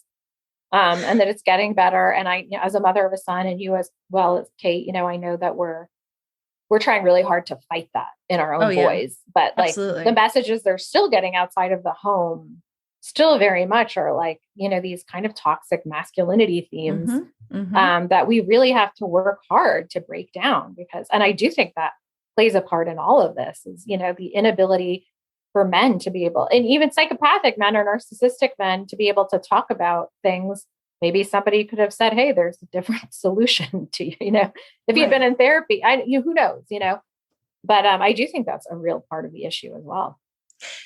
and that it's getting better. And I, as a mother of a son, and you as well as Kate, I know that we're trying really hard to fight that in our own boys, but like the messages they're still getting outside of the home still very much are like, these kind of toxic masculinity themes, that we really have to work hard to break down and I do think that plays a part in all of this is, the inability for men to be able, and even psychopathic men or narcissistic men to be able to talk about things. Maybe somebody could have said, hey, there's a different solution to, if you'd been in therapy, who knows, but I do think that's a real part of the issue as well.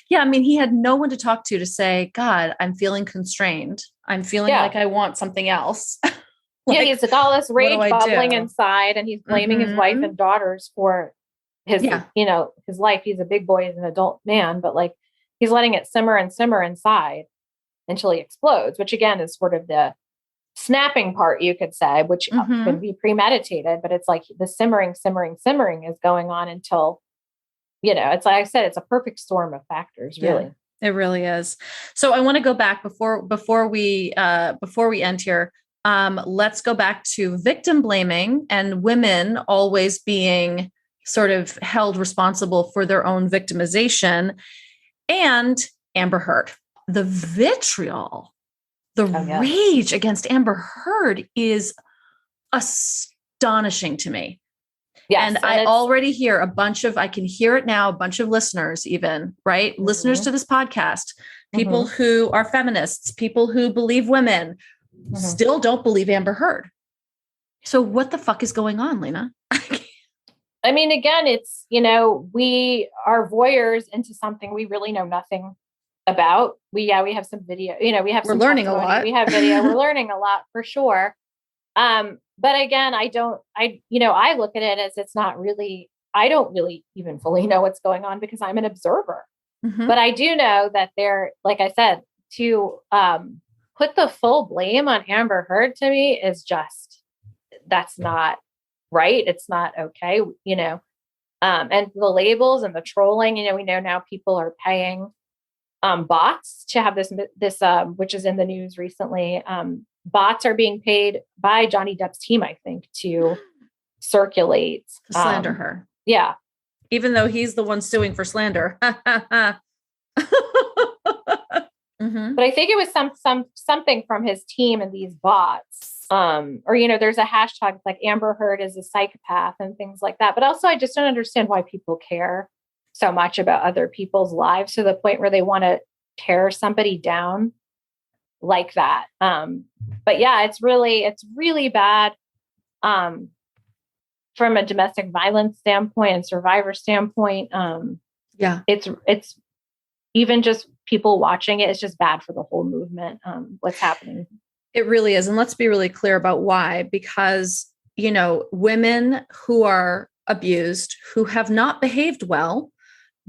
Yeah. I mean, he had no one to talk to say, God, I'm feeling constrained. I'm feeling like I want something else. He's got all this rage bubbling inside, and he's blaming his wife and daughters for his, his life. He's a big boy, he's an adult man, but like he's letting it simmer and simmer inside until he explodes, which again is sort of the snapping part, you could say, which can be premeditated, but it's like the simmering is going on until, it's like I said, it's a perfect storm of factors, really. Yeah, it really is. So I want to go back before we end here. Let's go back to victim blaming and women always being sort of held responsible for their own victimization, and Amber Heard. The vitriol, the rage against Amber Heard is astonishing to me. Yes, and I already hear I can hear it now, a bunch of listeners even, right? Mm-hmm. Listeners to this podcast, people who are feminists, people who believe women still don't believe Amber Heard. So what the fuck is going on, Lena? I mean, again, it's, we are voyeurs into something we really know nothing about. We have some video, we're learning a lot. We have video, we're learning a lot for sure. But again, I look at it as it's not really, I don't really even fully know what's going on because I'm an observer. But I do know that they're, like I said, to put the full blame on Amber Heard to me is just, that's not right. It's not okay. And the labels and the trolling, we know now people are paying bots to have this, which is in the news recently. Bots are being paid by Johnny Depp's team, I think, to circulate. To slander her. Yeah. Even though he's the one suing for slander. But I think it was something from his team and these bots. Or, there's a hashtag like Amber Heard is a psychopath and things like that. But also I just don't understand why people care so much about other people's lives to the point where they want to tear somebody down like that. But yeah, it's really bad. From a domestic violence standpoint and survivor standpoint. It's even just people watching it. It's just bad for the whole movement. What's happening. It really is. And let's be really clear about why, because, women who are abused, who have not behaved well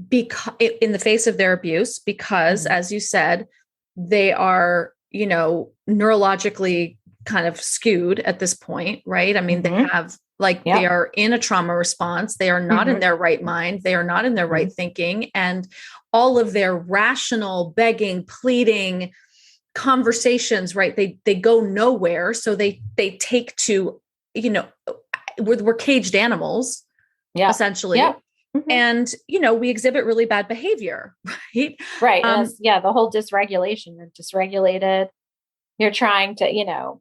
because in the face of their abuse, because as you said, they are, neurologically kind of skewed at this point, right? I mean, they have they are in a trauma response. They are not in their right mind. They are not in their right thinking. And all of their rational begging, pleading conversations, right? They go nowhere. So they take to, we're caged animals, essentially. Yeah. And, we exhibit really bad behavior, right? Right. The whole dysregulation. You're dysregulated. You're trying to,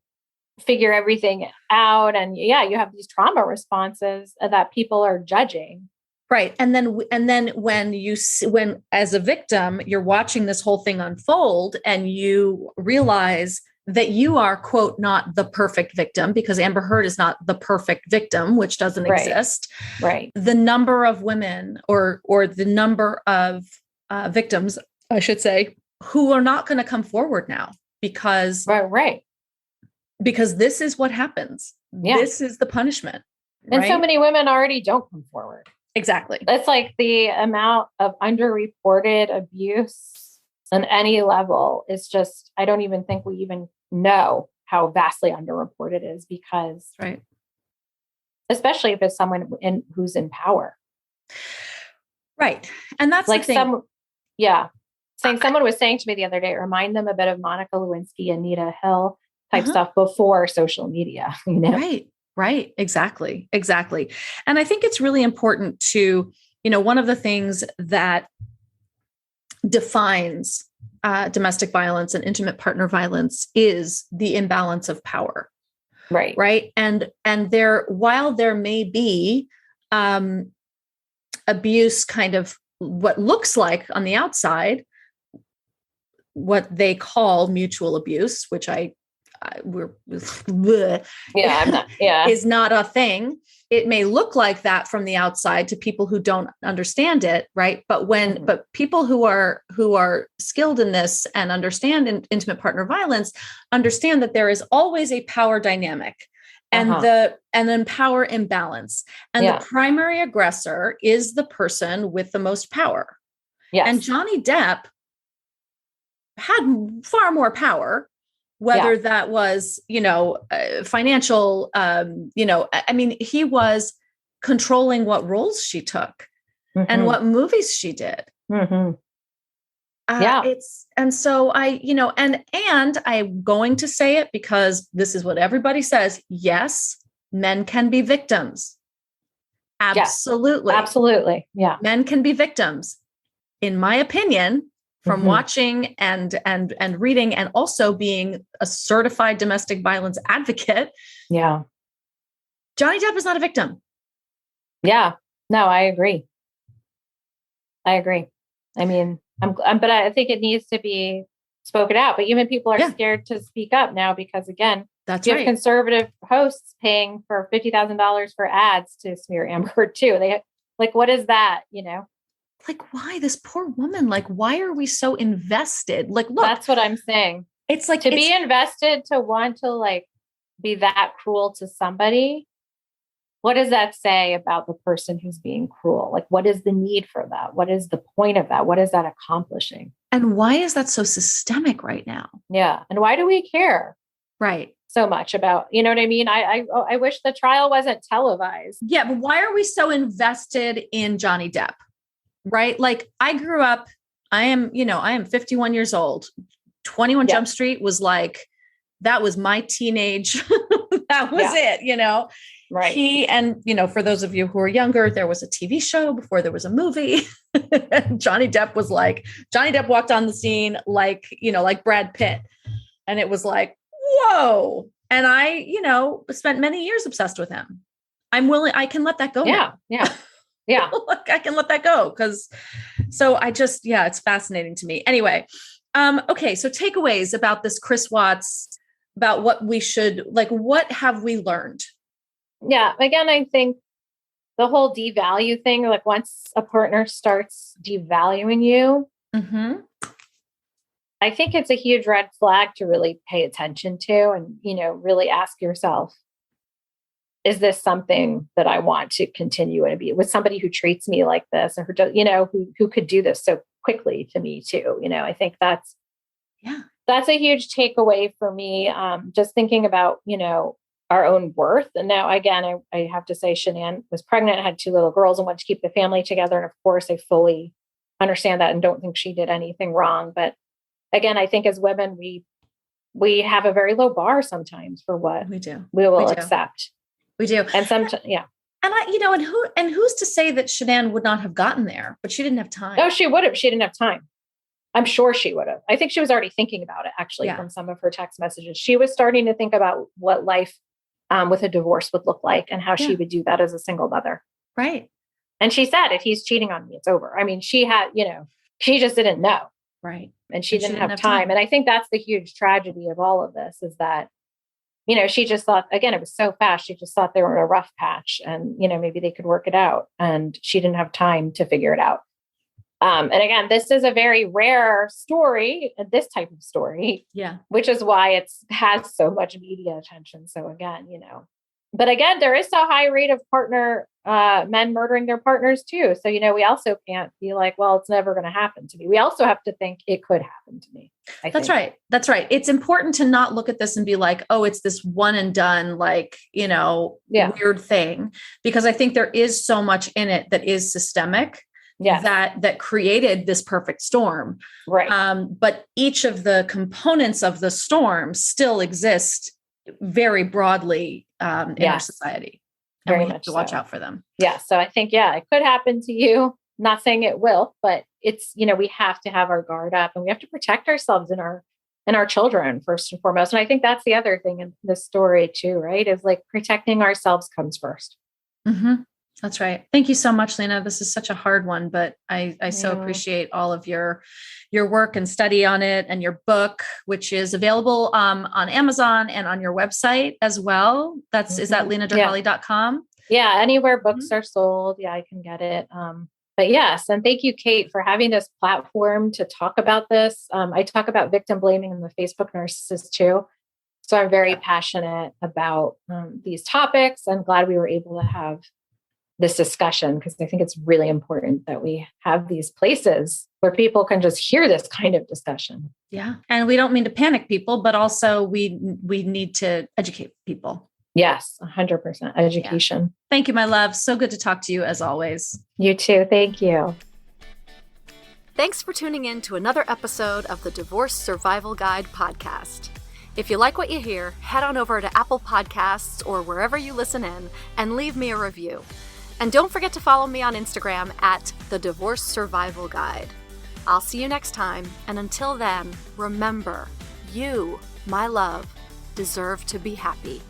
figure everything out. And you have these trauma responses that people are judging. Right. And then when as a victim, you're watching this whole thing unfold and you realize that you are, quote, not the perfect victim, because Amber Heard is not the perfect victim, which doesn't exist. Right. The number of women or the number of victims, I should say, who are not going to come forward now because this is what happens. Yeah. This is the punishment. And so many women already don't come forward. Exactly. It's like the amount of underreported abuse on any level is just, I don't even think we even know how vastly underreported it is because, especially if it's someone who's in power. Right. And that's like the thing. Someone was saying to me the other day, remind them a bit of Monica Lewinsky, Anita Hill type stuff before social media, Right. Exactly. And I think it's really important to, one of the things that defines domestic violence and intimate partner violence is the imbalance of power. Right. And while there may be abuse, kind of what looks like on the outside, what they call mutual abuse, which is not a thing. It may look like that from the outside to people who don't understand it, right? But but people who are skilled in this and understand intimate partner violence understand that there is always a power dynamic and then power imbalance, and the primary aggressor is the person with the most power. Yes. And Johnny Depp had far more power. Whether that was, financial, I mean, he was controlling what roles she took and what movies she did. And so and I'm going to say it because this is what everybody says. Yes, men can be victims. Absolutely. Yes, absolutely. Yeah. Men can be victims. In my opinion, from watching and reading and also being a certified domestic violence advocate. Yeah. Johnny Depp is not a victim. Yeah. No, I agree. I mean, but I think it needs to be spoken out, but even people are scared to speak up now because again, you have conservative hosts paying for $50,000 for ads to smear Amber Heard too. They what is that? Like, why this poor woman? Like, why are we so invested? Like, look, that's what I'm saying. It's like be invested to want to be that cruel to somebody. What does that say about the person who's being cruel? Like, what is the need for that? What is the point of that? What is that accomplishing? And why is that so systemic right now? Yeah. And why do we care? Right. So much about, you know what I mean? I wish the trial wasn't televised. Yeah. But why are we so invested in Johnny Depp? Right. Like I grew up, I am 51 years old. 21 Jump Street was that was my teenage. That was it, Right. For those of you who are younger, there was a TV show before there was a movie. Johnny Depp walked on the scene like Brad Pitt. And it was like, whoa. And I, spent many years obsessed with him. I can let that go. Yeah. Now. Yeah. Yeah. I can let that go it's fascinating to me. Anyway. Okay. So takeaways about this Chris Watts, about what we should, what have we learned? Yeah. Again, I think the whole devalue thing, once a partner starts devaluing you, I think it's a huge red flag to really pay attention to and, really ask yourself, is this something that I want to continue to be with somebody who treats me like this or who could do this so quickly to me too? I think that's, that's a huge takeaway for me. Just thinking about, our own worth. And now, again, I have to say, Shanann was pregnant, had 2 little girls, and wanted to keep the family together. And of course, I fully understand that and don't think she did anything wrong. But again, I think as women, we have a very low bar sometimes for what we do. We will accept. We do. And sometimes, yeah. And who's to say that Shanann would not have gotten there, but she didn't have time. No, she would have. She didn't have time. I'm sure she would have. I think she was already thinking about it, actually, from some of her text messages. She was starting to think about what life with a divorce would look like and how she would do that as a single mother. Right. And she said, if he's cheating on me, it's over. I mean, she had, she just didn't know. Right. And she didn't have time. And I think that's the huge tragedy of all of this is that, she just thought, again, it was so fast. She just thought they were in a rough patch and, maybe they could work it out. And she didn't have time to figure it out. And again, this is a very rare story, this type of story, which is why it has so much media attention. So again, but again, there is a high rate of men murdering their partners too. So, we also can't be like, well, it's never going to happen to me. We also have to think it could happen to me. That's right. That's right. It's important to not look at this and be like, oh, it's this one and done, weird thing, because I think there is so much in it that is systemic. That created this perfect storm. Right. But each of the components of the storm still exist very broadly in our society. And very we have much to watch out for them. Yeah. So I think, it could happen to you. Not saying it will, but it's, we have to have our guard up and we have to protect ourselves and our children first and foremost. And I think that's the other thing in this story too, right? Is like protecting ourselves comes first. Mm-hmm. That's right. Thank you so much, Lena. This is such a hard one, but I so appreciate all of your work and study on it and your book, which is available on Amazon and on your website as well. Is that lenaderhally.com? Yeah. Anywhere books are sold. Yeah, I can get it. But yes. And thank you, Kate, for having this platform to talk about this. I talk about victim blaming in the Facebook Narcissist too. So I'm very passionate about these topics. I'm glad we were able to have this discussion because I think it's really important that we have these places where people can just hear this kind of discussion. Yeah. And we don't mean to panic people, but also we need to educate people. Yes, 100% education. Yeah. Thank you, my love. So good to talk to you as always. You too. Thank you. Thanks for tuning in to another episode of the Divorce Survival Guide podcast. If you like what you hear, head on over to Apple Podcasts or wherever you listen in and leave me a review. And don't forget to follow me on Instagram at The Divorce Survival Guide. I'll see you next time, and until then, remember, you, my love, deserve to be happy.